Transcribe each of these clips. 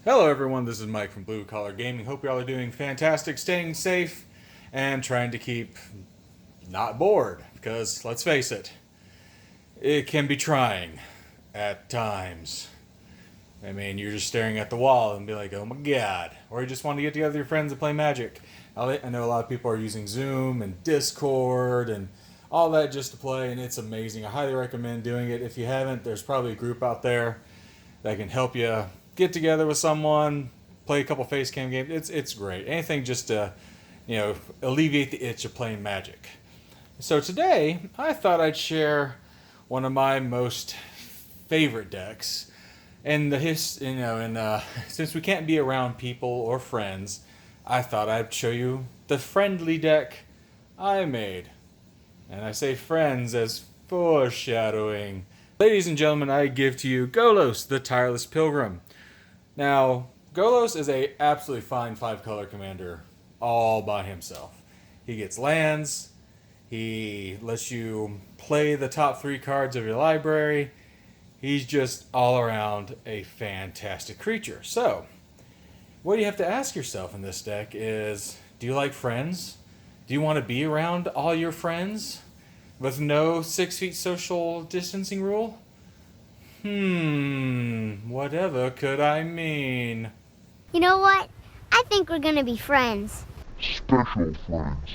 Hello everyone, this is Mike from Blue Collar Gaming. Hope y'all are doing fantastic, staying safe, and trying to keep not bored, because let's face it, it can be trying at times. I mean, you're just staring at the wall and be like, oh my god. Or you just want to get together with your friends and play Magic. I know a lot of people are using Zoom and Discord and all that just to play, and it's amazing. I highly recommend doing it. If you haven't, there's probably a group out there that can help you get together with someone, play a couple face cam games. It's great. Anything just to, alleviate the itch of playing Magic. So today, I thought I'd share one of my most favorite decks. And since we can't be around people or friends, I thought I'd show you the friendly deck I made. And I say friends as foreshadowing. Ladies and gentlemen, I give to you Golos, the Tireless Pilgrim. Now, Golos is a absolutely fine 5-color commander all by himself. He gets lands, he lets you play the top 3 cards of your library. He's just all around a fantastic creature. So, what you have to ask yourself in this deck is, do you like friends? Do you want to be around all your friends with no 6 feet social distancing rule? Whatever could I mean? You know what? I think we're gonna be friends. Special friends.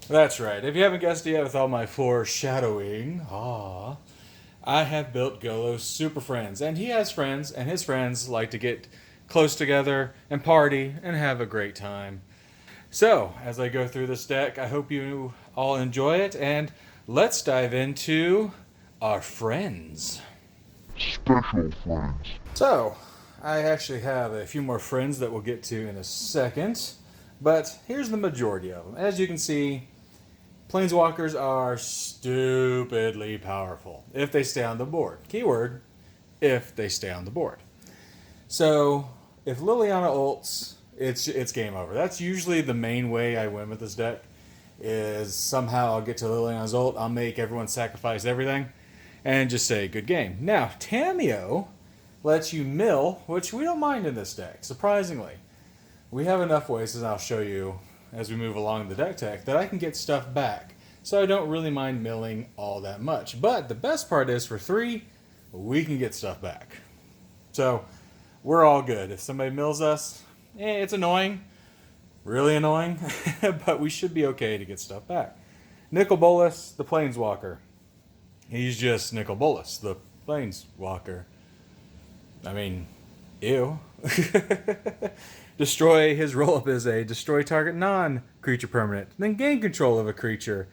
That's right. If you haven't guessed yet with all my foreshadowing, I have built Golos Superfriends. And he has friends, and his friends like to get close together and party and have a great time. So, as I go through this deck, I hope you all enjoy it, and let's dive into our friends. Special friends. So, I actually have a few more friends that we'll get to in a second, but here's the majority of them. As you can see, Planeswalkers are stupidly powerful if they stay on the board. Keyword, if they stay on the board. So, if Liliana ults, it's game over. That's usually the main way I win with this deck, is somehow I'll get to Liliana's ult, I'll make everyone sacrifice everything, and just say, good game. Now, Tamio lets you mill, which we don't mind in this deck, surprisingly. We have enough ways, as I'll show you as we move along the deck tech, that I can get stuff back. So I don't really mind milling all that much. But the best part is, for 3, we can get stuff back. So we're all good. If somebody mills us, it's annoying. Really annoying. But we should be okay to get stuff back. Nicol Bolas, the Planeswalker. He's just Nicol Bolas, the Planeswalker. I mean, ew. Destroy, his roll-up is a destroy target non-creature permanent, then gain control of a creature.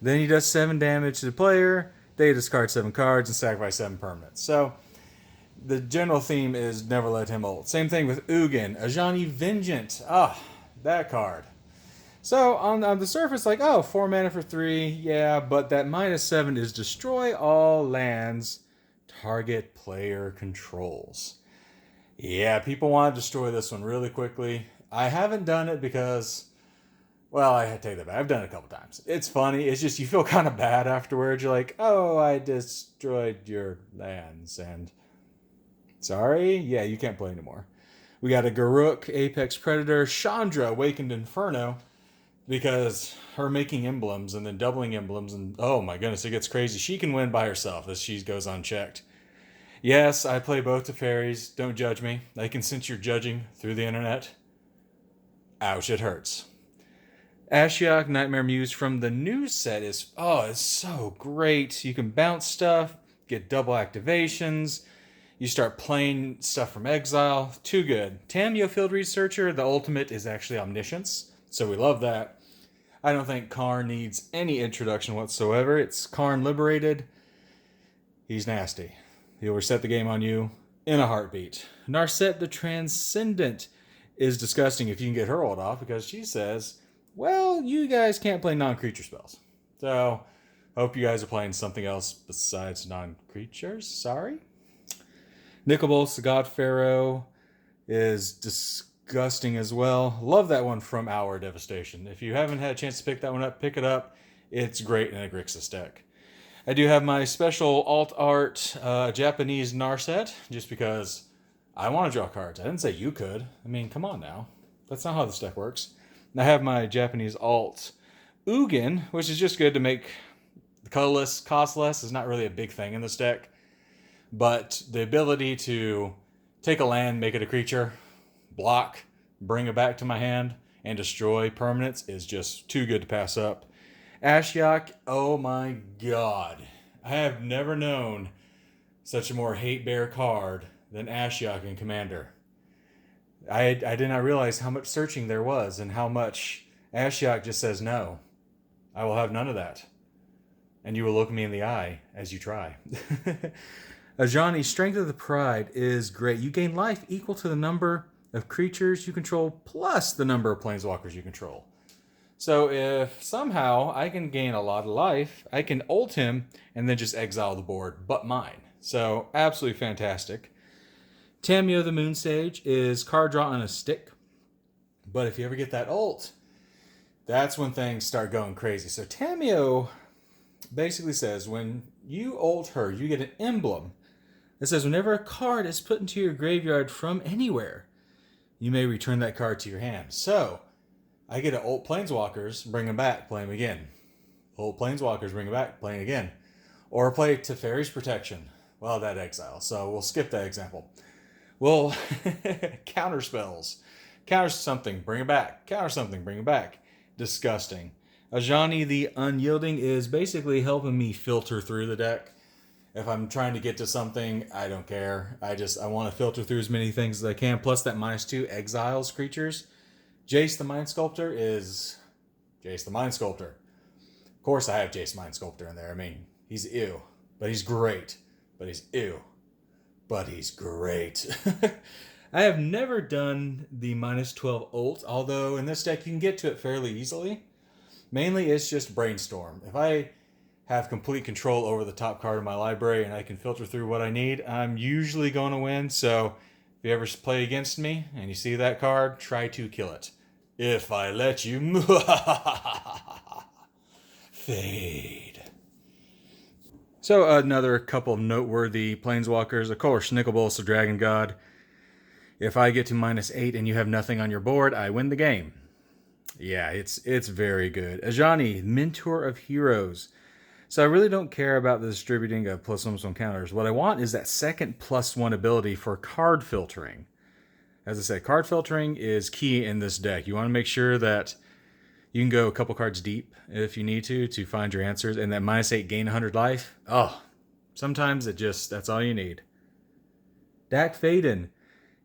Then he does 7 damage to the player, they discard 7 cards, and sacrifice 7 permanents. So, the general theme is never let him ult. Same thing with Ugin, Ajani Vengeant. That card. So, on the surface, like, 4 mana for 3, yeah, but that -7 is destroy all lands target player controls. Yeah, people want to destroy this one really quickly. I haven't done it because, well, I take that back. I've done it a couple times. It's funny. It's just you feel kind of bad afterwards. You're like, oh, I destroyed your lands, and sorry? Yeah, you can't play anymore. We got a Garruk, Apex Predator, Chandra, Awakened Inferno, because her making emblems and then doubling emblems, and oh my goodness, it gets crazy. She can win by herself as she goes unchecked. Yes, I play both the fairies. Don't judge me. I can sense you're judging through the internet. Ouch, it hurts. Ashiok, Nightmare Muse from the new set is, it's so great. You can bounce stuff, get double activations. You start playing stuff from exile. Too good. Tamio Field Researcher, the ultimate is actually Omniscience, so we love that. I don't think Karn needs any introduction whatsoever. It's Karn Liberated. He's nasty. He'll reset the game on you in a heartbeat. Narset the Transcendent is disgusting if you can get her ult off, because she says, well, you guys can't play non-creature spells. So, hope you guys are playing something else besides non-creatures. Sorry. Nicol Bolas, the God Pharaoh, is disgusting as well. Love that one from Our Devastation. If you haven't had a chance to pick that one up, pick it up. It's great in a Grixis deck. I do have my special alt art Japanese Narset, just because I want to draw cards. I didn't say you could. I mean, come on now. That's not how this deck works. And I have my Japanese alt Ugin, which is just good to make the colorless cost less. Is not really a big thing in this deck. But the ability to take a land, make it a creature, block, bring it back to my hand, and destroy permanents is just too good to pass up. Ashiok, oh my god. I have never known such a more hate bear card than Ashiok in Commander. I did not realize how much searching there was and how much Ashiok just says no. I will have none of that. And you will look me in the eye as you try. Ajani, Strength of the Pride is great. You gain life equal to the number of creatures you control plus the number of planeswalkers you control. So if somehow I can gain a lot of life, I can ult him and then just exile the board, but mine. So absolutely fantastic. Tamio the Moon Sage is card draw on a stick. But if you ever get that ult, that's when things start going crazy. So Tamio basically says when you ult her, you get an emblem. It says whenever a card is put into your graveyard from anywhere, you may return that card to your hand. So I get to ult Planeswalkers, bring them back, play them again. Ult Planeswalkers, bring them back, play them again. Or play Teferi's Protection. Well, that exile, so we'll skip that example. Well, counter spells. Counter something, bring it back. Counter something, bring it back. Disgusting. Ajani the Unyielding is basically helping me filter through the deck. If I'm trying to get to something, I don't care. I want to filter through as many things as I can. Plus that -2 exiles creatures. Jace the Mind Sculptor is Jace the Mind Sculptor. Of course I have Jace Mind Sculptor in there. I mean, he's ew. But he's great. But he's ew. But he's great. I have never done the -12 ult, although in this deck you can get to it fairly easily. Mainly it's just Brainstorm. If I have complete control over the top card of my library and I can filter through what I need, I'm usually going to win. So if you ever play against me and you see that card, try to kill it. If I let you. Fade. So another couple of noteworthy planeswalkers. Of course, Nicol the Dragon God. If I get to -8 and you have nothing on your board, I win the game. Yeah, it's very good. Ajani, Mentor of Heroes. So I really don't care about the distributing of +1/+1 counters. What I want is that second +1 ability for card filtering. As I said, card filtering is key in this deck. You want to make sure that you can go a couple cards deep if you need to find your answers. And that -8 gain 100 life. Oh, sometimes that's all you need. Dak Faden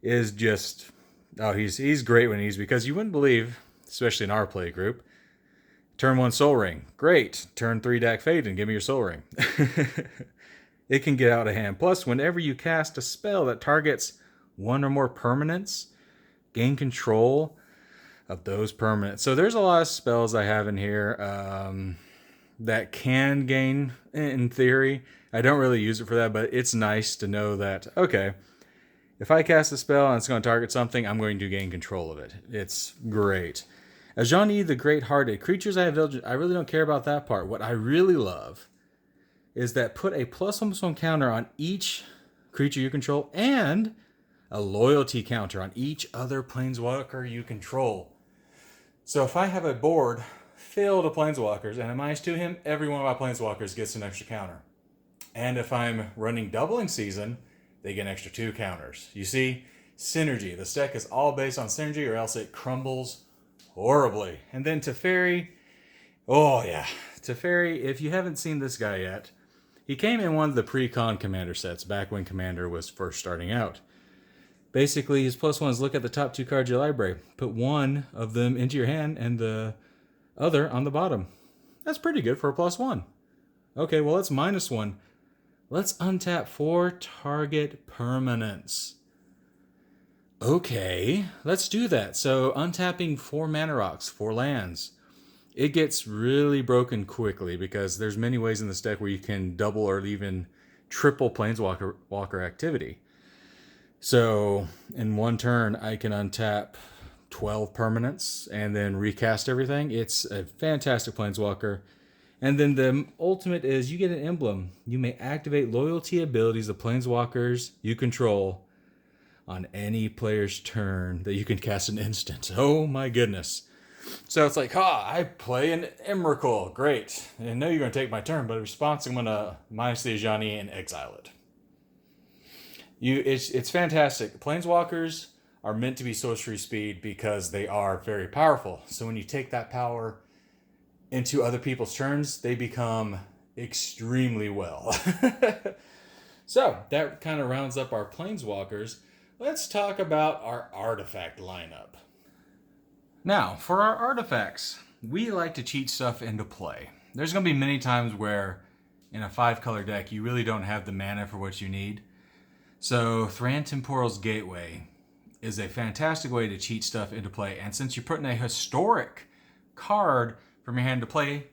is just, he's great when because you wouldn't believe, especially in our play group, Turn 1 Soul Ring. Great. Turn 3 Dak Faden. Give me your Soul Ring. It can get out of hand. Plus, whenever you cast a spell that targets one or more permanents, gain control of those permanents. So there's a lot of spells I have in here that can gain, in theory. I don't really use it for that, but it's nice to know that, okay, if I cast a spell and it's going to target something, I'm going to gain control of it. It's great. Ajani the Great-Hearted. Creatures I have village, I really don't care about that part. What I really love is that put a +1/+1 counter on each creature you control and a loyalty counter on each other planeswalker you control. So if I have a board filled of planeswalkers and a -2 him, every one of my planeswalkers gets an extra counter. And if I'm running Doubling Season, they get an extra 2 counters. You see, synergy. This deck is all based on synergy or else it crumbles horribly. And then Teferi. Oh, yeah. Teferi, if you haven't seen this guy yet, he came in one of the pre-con Commander sets back when Commander was first starting out. Basically, his +1 is look at the top 2 cards of your library. Put one of them into your hand and the other on the bottom. That's pretty good for a +1. Okay, well, that's -1. Let's untap 4 target permanents. Okay, let's do that. So untapping 4 mana rocks, 4 lands. It gets really broken quickly because there's many ways in this deck where you can double or even triple planeswalker activity. So in one turn, I can untap 12 permanents and then recast everything. It's a fantastic planeswalker. And then the ultimate is you get an emblem. You may activate loyalty abilities of planeswalkers you control on any player's turn that you can cast an instant. Oh my goodness. So it's like, I play an Emrakul. Great. I know you're going to take my turn, but in response, I'm going to minus the Ajani and exile it. It's fantastic. Planeswalkers are meant to be sorcery speed because they are very powerful. So when you take that power into other people's turns, they become extremely well. So that kind of rounds up our Planeswalkers. Let's talk about our artifact lineup. Now, for our artifacts, we like to cheat stuff into play. There's going to be many times where in a 5-color deck, you really don't have the mana for what you need. So Thran Temporal's Gateway is a fantastic way to cheat stuff into play. And since you're putting a historic card from your hand to play,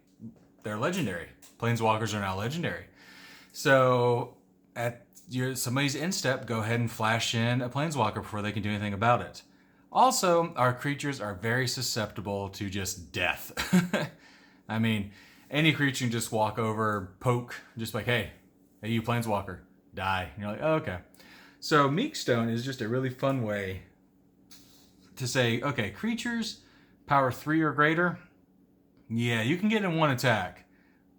they're legendary. Planeswalkers are now legendary. So at somebody's end step, go ahead and flash in a Planeswalker before they can do anything about it. Also, our creatures are very susceptible to just death. I mean, any creature can just walk over, poke, just like, hey, you Planeswalker, die. And you're like, oh, okay. So Meekstone is just a really fun way to say, okay, creatures, power 3 or greater, yeah, you can get in one attack,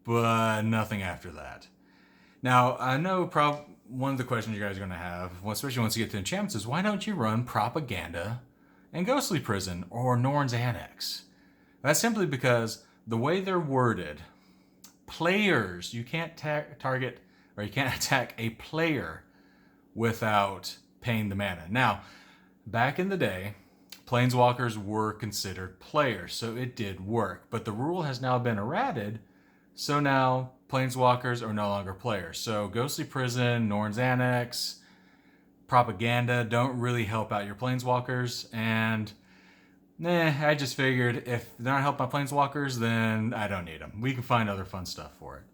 but nothing after that. Now, I know one of the questions you guys are going to have, especially once you get to enchantments, is why don't you run Propaganda and Ghostly Prison or Norn's Annex? That's simply because the way they're worded, players, you can't target or you can't attack a player without paying the mana. Now, back in the day, Planeswalkers were considered players, so it did work. But the rule has now been errated, so now Planeswalkers are no longer players. So Ghostly Prison, Norn's Annex, Propaganda don't really help out your Planeswalkers, and I just figured if they're not helping my Planeswalkers, then I don't need them. We can find other fun stuff for it.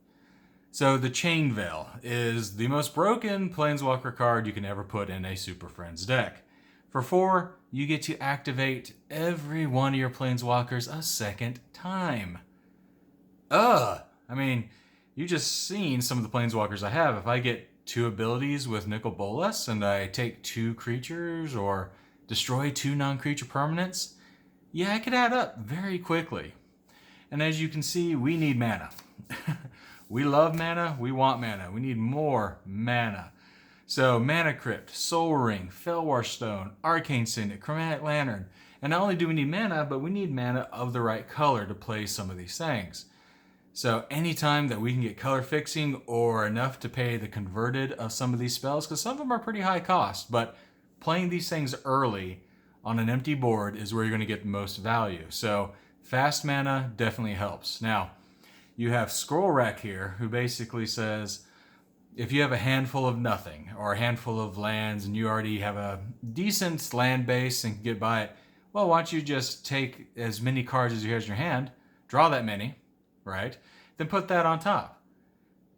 So the Chain Veil is the most broken Planeswalker card you can ever put in a Super Friends deck. For 4, you get to activate every one of your Planeswalkers a second time. I mean, you just seen some of the Planeswalkers I have. If I get 2 abilities with Nicol Bolas and I take 2 creatures or destroy 2 non-creature permanents, yeah, I could add up very quickly. And as you can see, we need mana. We love mana, we want mana. We need more mana. So Mana Crypt, Soul Ring, Felwar Stone, Arcane Signet, Chromatic Lantern. And not only do we need mana, but we need mana of the right color to play some of these things. So anytime that we can get color fixing or enough to pay the converted of some of these spells, because some of them are pretty high cost, but playing these things early on an empty board is where you're going to get the most value. So fast mana definitely helps. Now, you have Scroll Rack here, who basically says, if you have a handful of nothing or a handful of lands and you already have a decent land base and can get by it, well, why don't you just take as many cards as you have in your hand, draw that many, right? Then put that on top.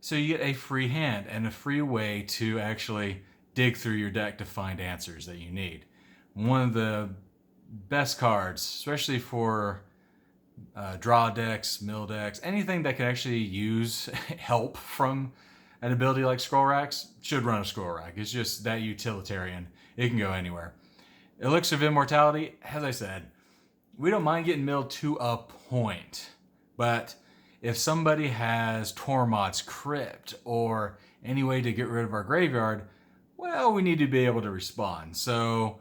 So you get a free hand and a free way to actually dig through your deck to find answers that you need. One of the best cards, especially for draw decks, mill decks, anything that can actually use help from an ability like Scroll Racks, should run a Scroll Rack. It's just that utilitarian. It can go anywhere. Elixir of Immortality, as I said, we don't mind getting milled to a point. But if somebody has Tormod's Crypt or any way to get rid of our graveyard, well, we need to be able to respond. So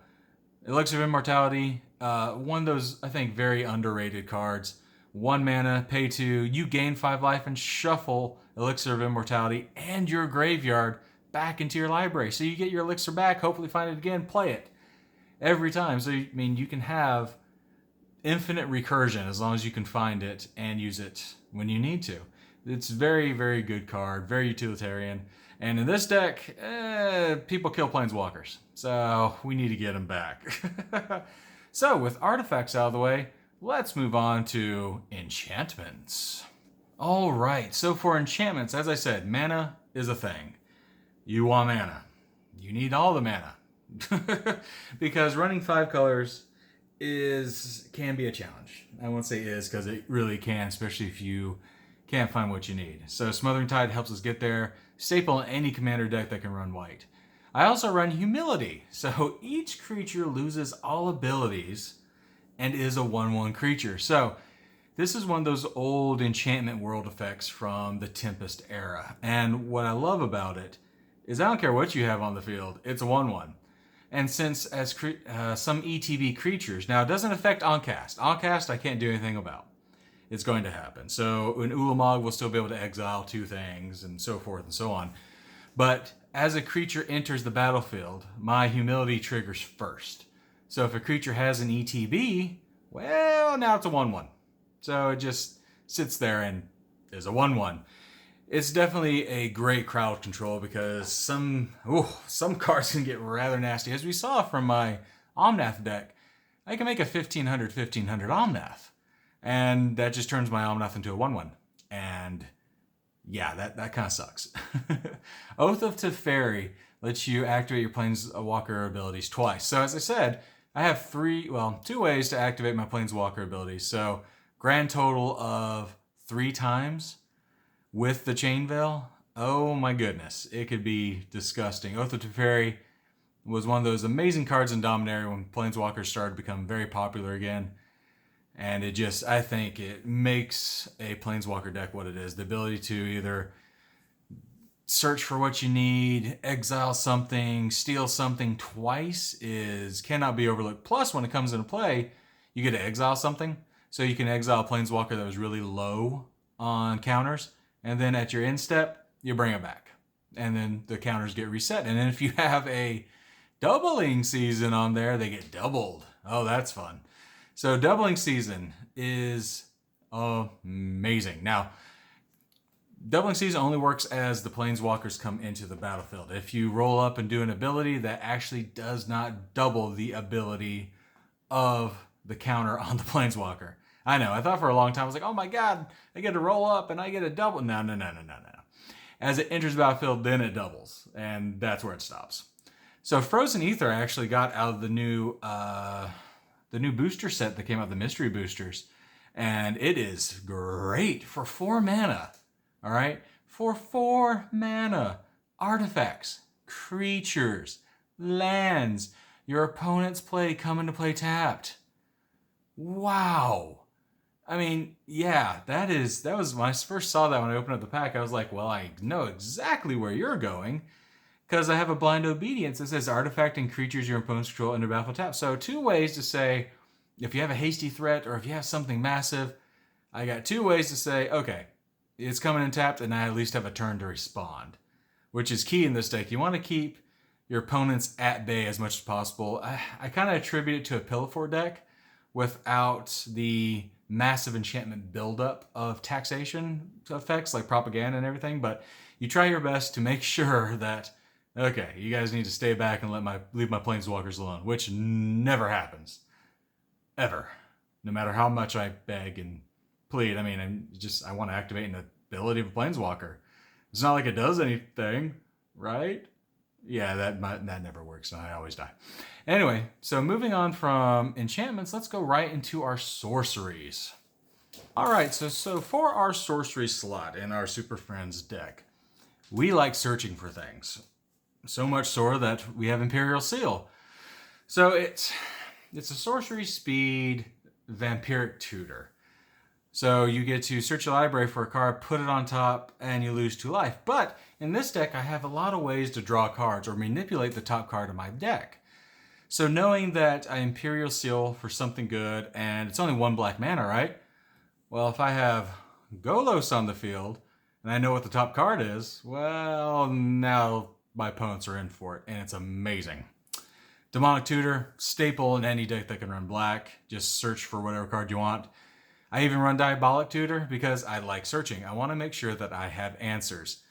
Elixir of Immortality, one of those, I think, very underrated cards. 1 mana, pay 2, you gain 5 life and shuffle Elixir of Immortality and your graveyard back into your library. So you get your elixir back, hopefully find it again, play it every time. So, I mean, you can have infinite recursion as long as you can find it and use it when you need to. It's very, very good card, very utilitarian. And in this deck, people kill Planeswalkers. So we need to get them back. So with artifacts out of the way, let's move on to enchantments. All right, so for enchantments, as I said, mana is a thing. You want mana. You need all the mana. Because running 5 colors can be a challenge. I won't say is because it really can, especially if you can't find what you need. So Smothering Tide helps us get there. Staple in any commander deck that can run white. I also run Humility, so each creature loses all abilities and is a 1/1 creature. So this is one of those old enchantment world effects from the Tempest era. And what I love about it is I don't care what you have on the field, it's a 1/1. And since as some ETB creatures, now it doesn't affect Oncast. Oncast I can't do anything about. It's going to happen. So an Ulamog will still be able to exile 2 things and so forth and so on. But as a creature enters the battlefield, my Humility triggers first. So if a creature has an ETB, well, now it's a 1/1. So it just sits there and is a 1/1. It's definitely a great crowd control because some cards can get rather nasty. As we saw from my Omnath deck, I can make a 1500 Omnath. And that just turns my Omnath into a 1/1. And yeah, that kind of sucks. Oath of Teferi lets you activate your Planeswalker abilities twice. So as I said, I have 2 ways to activate my Planeswalker abilities. So grand total of 3 times with the Chain Veil. Oh my goodness, it could be disgusting. Oath of Teferi was one of those amazing cards in Dominaria when Planeswalkers started to become very popular again. And I think it makes a Planeswalker deck what it is. The ability to either search for what you need, exile something, steal something twice cannot be overlooked. Plus, when it comes into play, you get to exile something. So you can exile a Planeswalker that was really low on counters. And then at your end step, you bring it back. And then the counters get reset. And then if you have a doubling season on there, they get doubled. Oh, that's fun. So doubling season is amazing. Now, doubling season only works as the Planeswalkers come into the battlefield. If you roll up and do an ability, that actually does not double the ability of the counter on the Planeswalker. I know, I thought for a long time, I was like, oh my god, I get to roll up and I get a double. No. As it enters the battlefield, then it doubles. And that's where it stops. So Frozen Ether actually got out of the new booster set that came out, the mystery boosters, and it is great for 4 mana. All right, for 4 mana, artifacts, creatures, lands, your opponent's play come into play tapped. Wow. I mean, yeah, that was when I first saw that when I opened up the pack. I was like, well, I know exactly where you're going. Because I have a blind obedience that says artifact and creatures your opponents control under battlefield tap. So 2 ways to say, if you have a hasty threat or if you have something massive, I got 2 ways to say, okay, it's coming in tapped and I at least have a turn to respond, which is key in this deck. You want to keep your opponents at bay as much as possible. I kind of attribute it to a Pillar Fort deck without the massive enchantment buildup of taxation effects like propaganda and everything, but you try your best to make sure that okay, you guys need to stay back and leave my Planeswalkers alone, which never happens. Ever. No matter how much I beg and plead. I mean, I want to activate an ability of a Planeswalker. It's not like it does anything, right? Yeah, that never works, and I always die. Anyway, so moving on from enchantments, let's go right into our sorceries. All right, so for our sorcery slot in our Super Friends deck, we like searching for things. So much so that we have Imperial Seal. So it's a sorcery speed vampiric tutor. So you get to search your library for a card, put it on top, and you lose 2 life. But in this deck, I have a lot of ways to draw cards or manipulate the top card of my deck. So knowing that I Imperial Seal for something good, and it's only 1 black mana, right? Well, if I have Golos on the field, and I know what the top card is, well, now my opponents are in for it, and it's amazing. Demonic Tutor, staple in any deck that can run black. Just search for whatever card you want. I even run Diabolic Tutor because I like searching. I want to make sure that I have answers.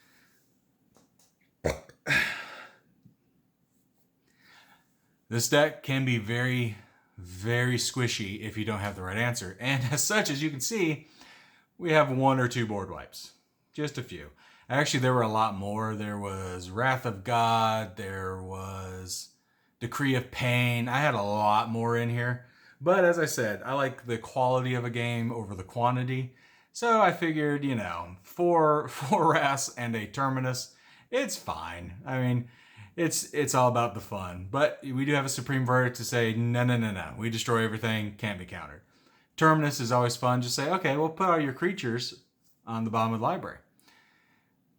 This deck can be very, very squishy if you don't have the right answer. And as such, as you can see, we have 1 or 2 board wipes. Just a few. Actually, there were a lot more. There was Wrath of God. There was Decree of Pain. I had a lot more in here. But as I said, I like the quality of a game over the quantity. So I figured, 4 Wraths and a Terminus, it's fine. I mean, it's all about the fun. But we do have a supreme verdict to say, no, no, no, no. We destroy everything, can't be countered. Terminus is always fun. Just say, okay, we'll put all your creatures on the bottom of the library.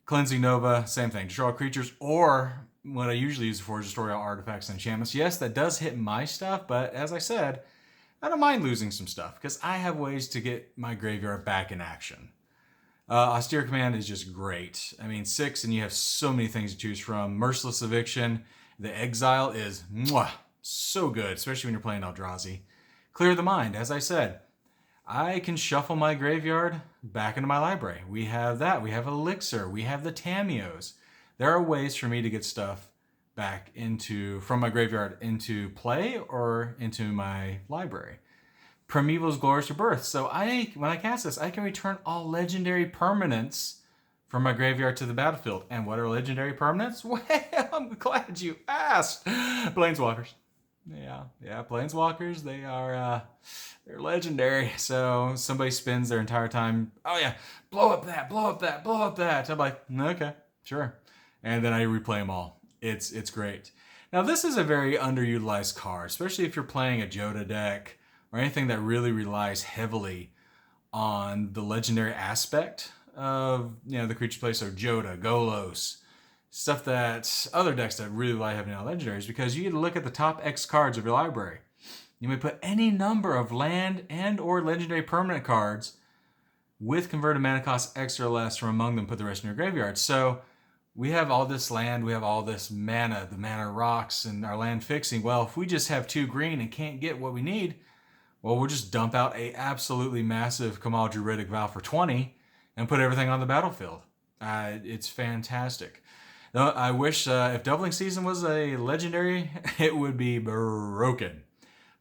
Cleansing Nova, same thing. Destroy all creatures, or what I usually use it for is destroy all artifacts and enchantments. Yes, that does hit my stuff, but as I said, I don't mind losing some stuff because I have ways to get my graveyard back in action. Austere Command is just great. I mean, 6, and you have so many things to choose from. Merciless Eviction, the Exile is so good, especially when you're playing Eldrazi. Clear the Mind, as I said, I can shuffle my graveyard back into my library. We have that. We have Elixir. We have the Tamios. There are ways for me to get stuff back from my graveyard into play or into my library. Primeval's Glorious Rebirth. So when I cast this, I can return all legendary permanents from my graveyard to the battlefield. And what are legendary permanents? Well, I'm glad you asked. Planeswalkers. Yeah, Planeswalkers, they're legendary. So somebody spends their entire time, oh yeah, blow up that, blow up that, blow up that. I'm like, okay, sure. And then I replay them all. It's great. Now this is a very underutilized card, especially if you're playing a Joda deck or anything that really relies heavily on the legendary aspect of the creature play. So Joda, Golos, stuff that other decks that really rely heavily on legendaries, because you get to look at the top X cards of your library. You may put any number of land and or legendary permanent cards with converted mana cost X or less from among them, put the rest in your graveyard. So we have all this land, we have all this mana, the mana rocks and our land fixing. Well, if we just have 2 green and can't get what we need, well, we'll just dump out a absolutely massive Kamal Druidic Vow for 20 and put everything on the battlefield. It's fantastic. Now, I wish if Doubling Season was a legendary, it would be broken.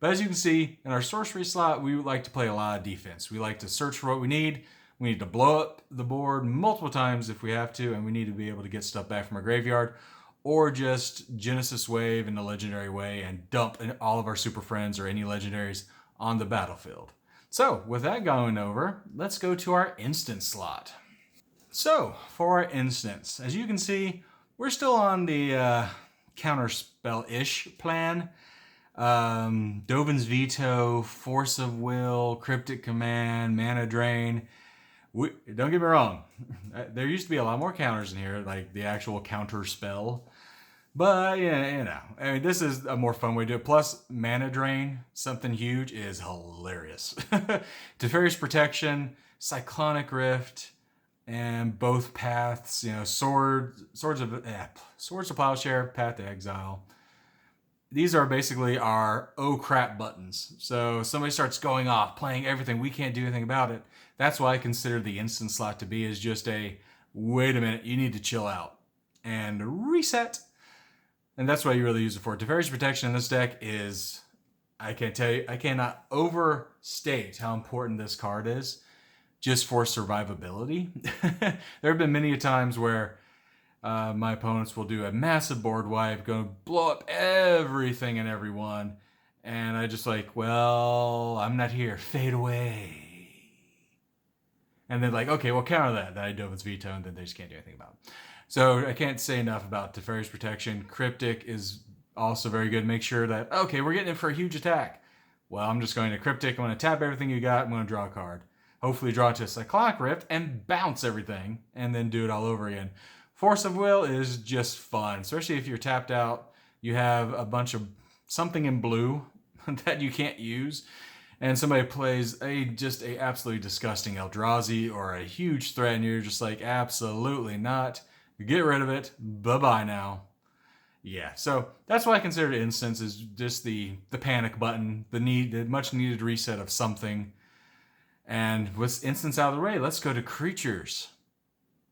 But as you can see, in our sorcery slot, we like to play a lot of defense. We like to search for what we need. We need to blow up the board multiple times if we have to, and we need to be able to get stuff back from our graveyard, or just Genesis Wave in a legendary way and dump all of our Super Friends or any legendaries on the battlefield. So, with that going over, let's go to our instant slot. So, for our instance, as you can see, we're still on the counterspell-ish plan. Dovin's Veto, Force of Will, Cryptic Command, Mana Drain. Don't get me wrong, there used to be a lot more counters in here, like the actual counter spell. But, I mean, this is a more fun way to do it. Plus, Mana Drain, something huge, is hilarious. Teferi's Protection, Cyclonic Rift, and both paths, Swords of Plowshare, Path to Exile. These are basically our oh crap buttons. So somebody starts going off, playing everything, we can't do anything about it. That's why I consider the instant slot to be is just wait a minute, you need to chill out and reset. And that's what you really use it for. Teferi's Protection in this deck is, I cannot overstate how important this card is just for survivability. There have been many times where my opponents will do a massive board wipe, go blow up everything and everyone, and I just well, I'm not here, fade away. And then okay, well, counter that. Then I Dovin's Veto, and then they just can't do anything about it. So I can't say enough about Teferi's Protection. Cryptic is also very good. Make sure that, okay, we're getting in for a huge attack. Well, I'm just going to Cryptic. I'm going to tap everything you got. I'm going to draw a card. Hopefully draw to a Cyclonic Rift and bounce everything, and then do it all over again. Force of Will is just fun, especially if you're tapped out. You have a bunch of something in blue that you can't use, and somebody plays just a absolutely disgusting Eldrazi or a huge threat, and you're just absolutely not. Get rid of it. Bye-bye now. Yeah, so that's why I consider it instance, is just the panic button, the much needed reset of something. And with instance out of the way, let's go to creatures.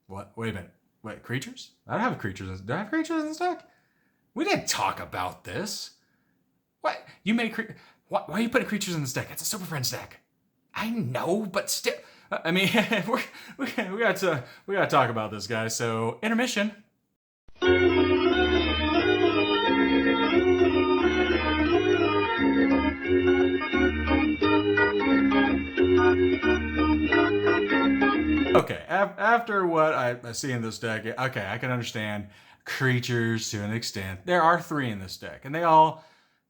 What? Wait a minute. Wait, creatures? I don't have creatures. Do I have creatures in this deck? We didn't talk about this. What? You made why are you putting creatures in this deck? It's a Super Friends deck. I know, but still. I mean, we got to talk about this, guys. So intermission. Okay, after what I see in this deck, okay, I can understand creatures to an extent. There are 3 in this deck, and they all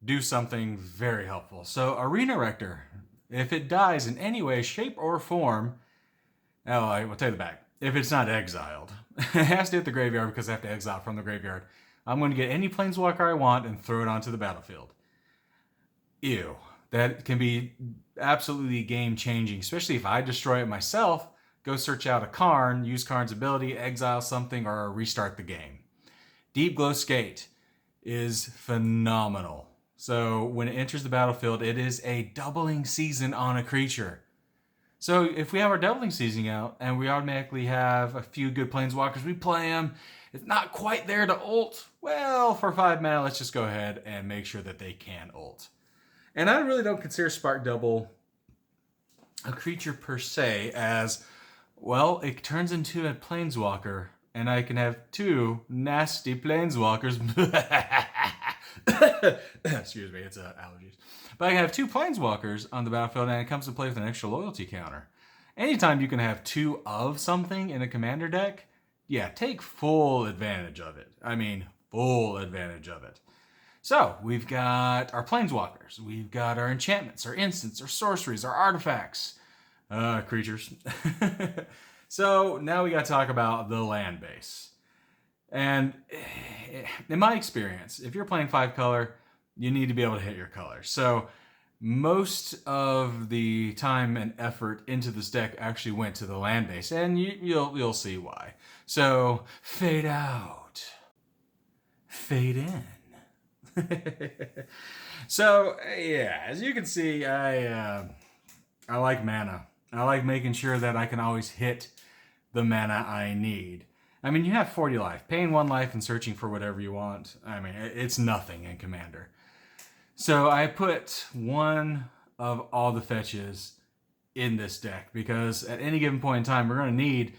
do something very helpful. So Arena Rector, if it dies in any way, shape, or form, oh, I will take it back. If it's not exiled, it has to hit the graveyard because I have to exile from the graveyard. I'm going to get any planeswalker I want and throw it onto the battlefield. Ew. That can be absolutely game-changing, especially if I destroy it myself, go search out a Karn, use Karn's ability, exile something, or restart the game. Deep Glow Skate is phenomenal. So when it enters the battlefield, it is a doubling season on a creature. So if we have our doubling season out and we automatically have a few good planeswalkers, we play them, it's not quite there to ult. Well, for 5 mana, let's just go ahead and make sure that they can ult. And I really don't consider Spark Double a creature per se as, well, it turns into a planeswalker, and I can have 2 nasty planeswalkers. Excuse me, it's allergies. But I can have 2 planeswalkers on the battlefield, and it comes to play with an extra loyalty counter. Anytime you can have 2 of something in a commander deck, yeah, take full advantage of it. I mean, full advantage of it. So, we've got our planeswalkers, we've got our enchantments, our instants, our sorceries, our artifacts, creatures. So, now we got to talk about the land base. And in my experience, if you're playing 5 color, you need to be able to hit your colors. So, most of the time and effort into this deck actually went to the land base, and you'll see why. So, fade out, fade in. So, yeah, as you can see, I like mana. I like making sure that I can always hit the mana I need. I mean, you have 40 life. Paying 1 life and searching for whatever you want, I mean, it's nothing in Commander. So I put 1 of all the fetches in this deck because at any given point in time, we're going to need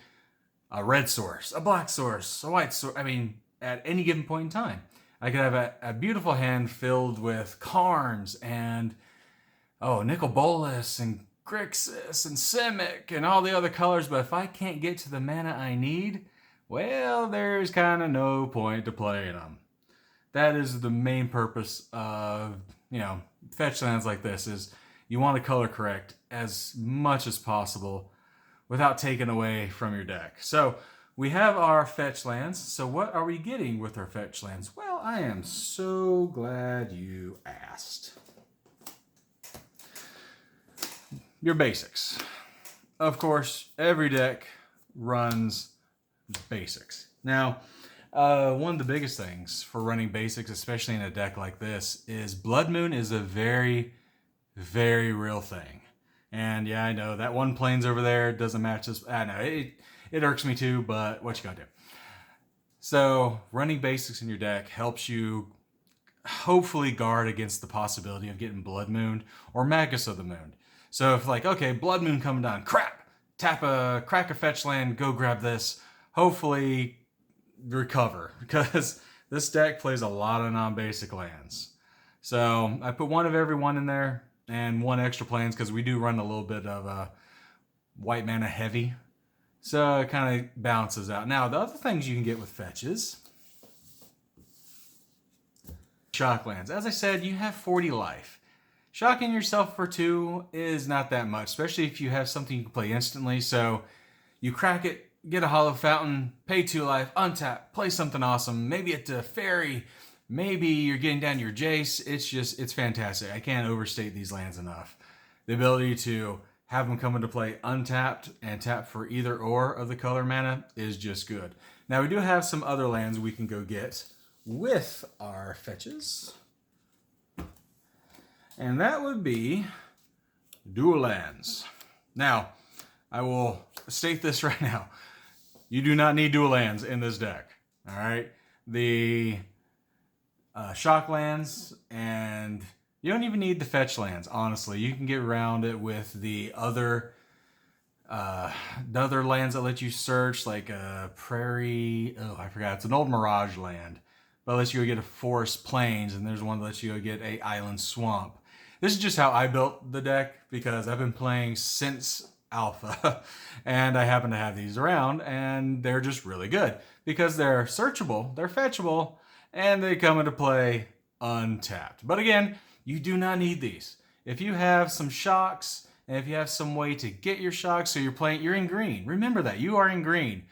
a red source, a black source, a white source. I mean, at any given point in time. I could have a beautiful hand filled with Karns and, Nicol Bolas and Grixis and Simic and all the other colors, but if I can't get to the mana I need, well, there's kind of no point to playing them. That is the main purpose of, fetch lands like this, is you want to color correct as much as possible without taking away from your deck. So we have our fetch lands. So what are we getting with our fetch lands? Well, I am so glad you asked. Your basics. Of course, every deck runs basics. Now, one of the biggest things for running basics, especially in a deck like this, is Blood Moon is a very, very real thing. And yeah, I know that 1 planes over there doesn't match this. I know it irks me too, but what you gotta do? So running basics in your deck helps you hopefully guard against the possibility of getting Blood Moon or Magus of the Moon. So if okay, Blood Moon coming down, crap, crack a fetch land, go grab this. Hopefully recover, because this deck plays a lot of non-basic lands. So I put 1 of every one in there and 1 extra planes because we do run a little bit of white mana heavy. So it kind of balances out. Now, the other things you can get with fetches, shock lands. As I said, you have 40 life. Shocking yourself for 2 is not that much, especially if you have something you can play instantly. So you crack it, get a Hollow Fountain, pay 2 life, untap, play something awesome. Maybe it's a fairy. Maybe you're getting down your Jace. It's fantastic. I can't overstate these lands enough. The ability to have them come into play untapped and tap for either or of the color mana is just good. Now, we do have some other lands we can go get with our fetches. And that would be dual lands. Now, I will state this right now. You do not need dual lands in this deck. All right? The shock lands, and you don't even need the fetch lands, honestly. You can get around it with the other lands that let you search, like a prairie. Oh, I forgot. It's an old Mirage land. But it lets you go get a forest plains, and there's one that lets you go get a island swamp. This is just how I built the deck, because I've been playing since alpha. And I happen to have these around, and they're just really good because they're searchable, they're fetchable, and they come into play untapped. But again, you do not need these. If you have some shocks, and if you have some way to get your shocks, so you're in green. Remember that, you are in green.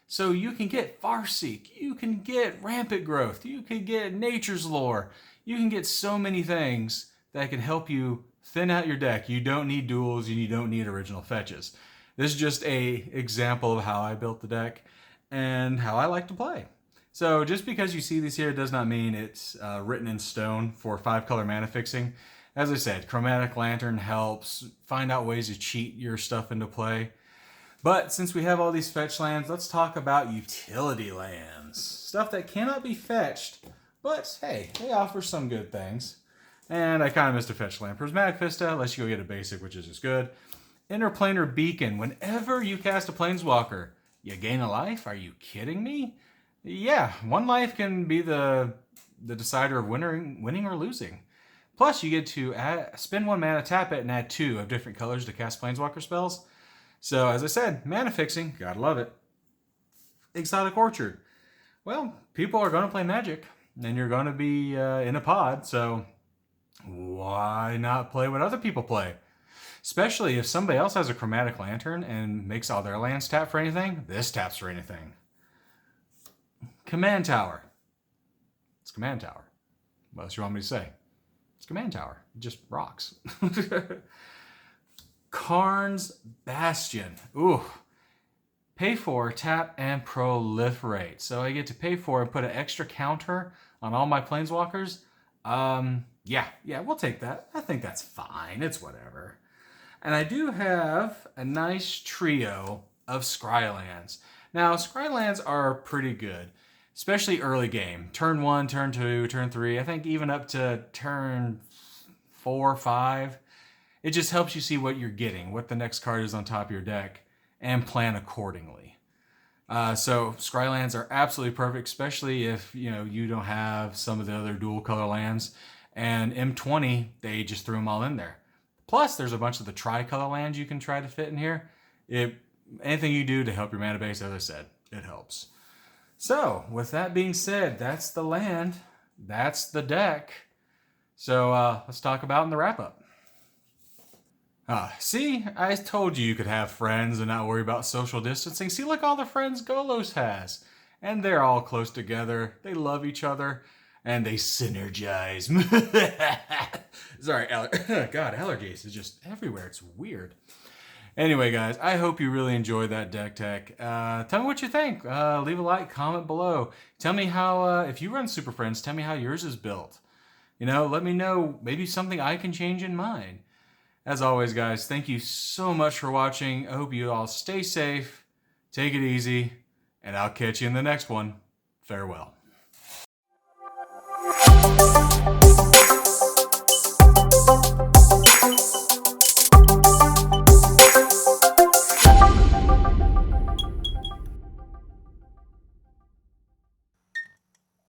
So you can get Farseek, you can get Rampant Growth, you can get Nature's Lore, you can get so many things that can help you thin out your deck. You don't need duels, and you don't need original fetches. This is just a example of how I built the deck and how I like to play. So just because you see these here does not mean it's written in stone for 5-color mana fixing. As I said, Chromatic Lantern helps find out ways to cheat your stuff into play. But since we have all these fetch lands, let's talk about utility lands. Stuff that cannot be fetched, but hey, they offer some good things. And I kind of missed a fetch land. Prismatic Vista, unless you go get a basic, which is just good. Interplanar Beacon. Whenever you cast a Planeswalker, you gain a life? Are you kidding me? Yeah, 1 life can be the decider of winning or losing. Plus, you get to spend 1 mana, tap it, and add 2 of different colors to cast Planeswalker spells. So, as I said, mana fixing, gotta love it. Exotic Orchard. Well, people are going to play Magic, and you're going to be in a pod, so why not play what other people play? Especially if somebody else has a Chromatic Lantern and makes all their lands tap for anything, this taps for anything. Command Tower. It's Command Tower. What else you want me to say? It's Command Tower. It just rocks. Karn's Bastion. Ooh. Pay for, tap, and proliferate. So I get to pay for and put an extra counter on all my Planeswalkers. Yeah, we'll take that. I think that's fine. It's whatever. And I do have a nice trio of Scrylands. Now, Scrylands are pretty good, especially early game. Turn 1, turn 2, turn 3, I think even up to turn 4, 5. It just helps you see what you're getting, what the next card is on top of your deck, and plan accordingly. So Scrylands are absolutely perfect, especially if you don't have some of the other dual color lands. And M20, they just threw them all in there. Plus, there's a bunch of the tricolor lands you can try to fit in here. Anything you do to help your mana base, as I said, it helps. So, with that being said, that's the land. That's the deck. So, let's talk about in the wrap-up. See, I told you could have friends and not worry about social distancing. See, look all the friends Golos has. And they're all close together. They love each other. And they synergize. Sorry, God, allergies is just everywhere. It's weird. Anyway, guys, I hope you really enjoyed that deck tech. Tell me what you think. Leave a like, comment below. Tell me how, if you run Super Friends, tell me how yours is built. Let me know maybe something I can change in mine. As always, guys, thank you so much for watching. I hope you all stay safe, take it easy, and I'll catch you in the next one. Farewell.